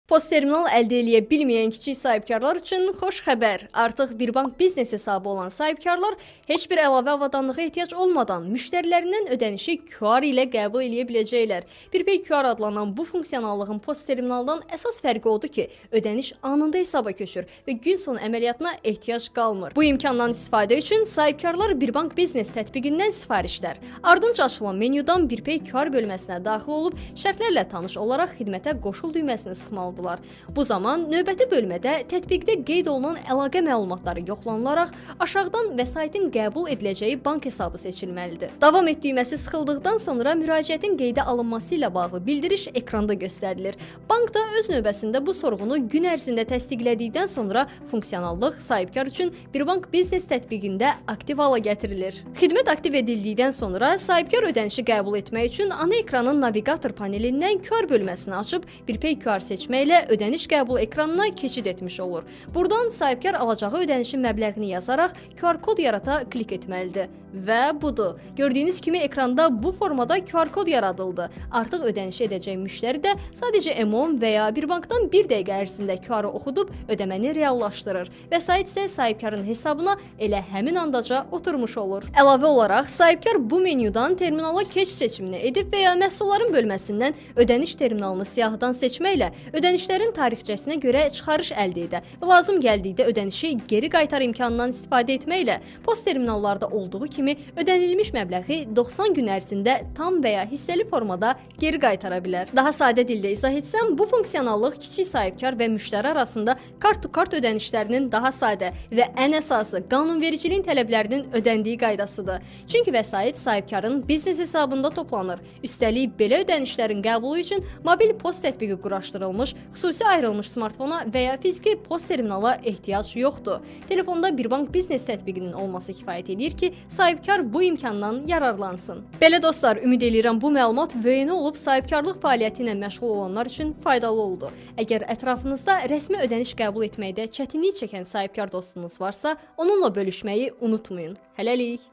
Post terminal əldə edə bilməyən kiçik sahibkarlar üçün xoş xəbər. Artıq bir bank biznes hesabı olan sahibkarlar heç bir əlavə avadanlığa ehtiyac olmadan müştərilərindən ödənişi QR ilə qəbul edə biləcəklər. BirPay QR adlanan bu funksionallığın post terminaldan əsas fərqi odur ki, ödəniş anında hesaba köçür və gün sonu əməliyyatına ehtiyac qalmır. Bu imkandan istifadə üçün sahibkarlar bir bank biznes tətbiqindən sifarişlər. Ardınca açılan menyudan BirPay QR bölməsinə daxil olub şərtlərlə tanış olaraq xidmətə qoşul düyməsini sıxmalıdır. Bu zaman növbəti bölmədə tətbiqdə qeyd olunan əlaqə məlumatları yoxlanılaraq aşağıdan vəsaitin qəbul ediləcəyi bank hesabı seçilməlidir. Davam et düyməsi sıxıldıqdan sonra müraciətin qeydə alınması ilə bağlı bildiriş ekranda göstərilir. Bank da öz növbəsində bu sorğunu gün ərzində təsdiqlədikdən sonra funksionallıq sahibkar üçün bir bank biznes tətbiqində aktiv hala gətirilir. Xidmət aktiv edildikdən sonra sahibkar ödənişi qəbul etmək üçün ana ekranın navigator panelindən QR bölməsini açıb BirPay QR seçməklə ödəniş qəbul ekranına keçid etmiş olur. Buradan sahibkar alacağı ödənişin məbləğini yazaraq QR kod yarata klik etməlidir. Və budur. Gördüyünüz kimi ekranda bu formada QR kod yaradıldı. Artıq ödəniş edəcək müştəri də sadəcə M10 və ya bir bankdan 1 dəqiqə ərzində QR-ı oxudub ödəməni reallaşdırır. Vəsait isə sahibkarın hesabına elə həmin andaca oturmuş olur. Əlavə olaraq sahibkar bu menyudan terminala keç seçimini edib və ya məhsulların bölməsindən ödəniş terminalını siyahıdan seçməklə ödənişlərin tarixçəsinə görə çıxarış əldə edə və lazım gəldikdə ödənişi geri qaytar imkanından istifadə etməklə post terminallarda olduğu kimi ödənilmiş məbləği 90 gün ərzində tam və ya hissəli formada geri qaytara bilər. Daha sadə dildə izah etsəm, bu funksionallıq kiçik sahibkar və müştəri arasında kart-to-kart ödənişlərinin daha sadə və ən əsası qanunvericiliyin tələblərinin ödəndiyi qaydasıdır. Çünki vəsait sahibkarın biznes hesabında toplanır. Üstəlik belə ödənişlərin qəbulu üçün mobil post tətbiqi quraşdırılmış, xüsusi ayrılmış smartfona və ya fiziki post terminala ehtiyac yoxdur. Telefonda bir bank biznes tətbiqinin olması kifayət edir ki, sahibkar bu imkandan yararlansın. Belə dostlar, ümid edirəm bu məlumat müəyyən olub sahibkarlıq fəaliyyəti ilə məşğul olanlar üçün faydalı oldu. Əgər ətrafınızda rəsmi ödəniş qəbul etməkdə çətinlik çəkən sahibkar dostunuz varsa, onunla bölüşməyi unutmayın. Hələlik.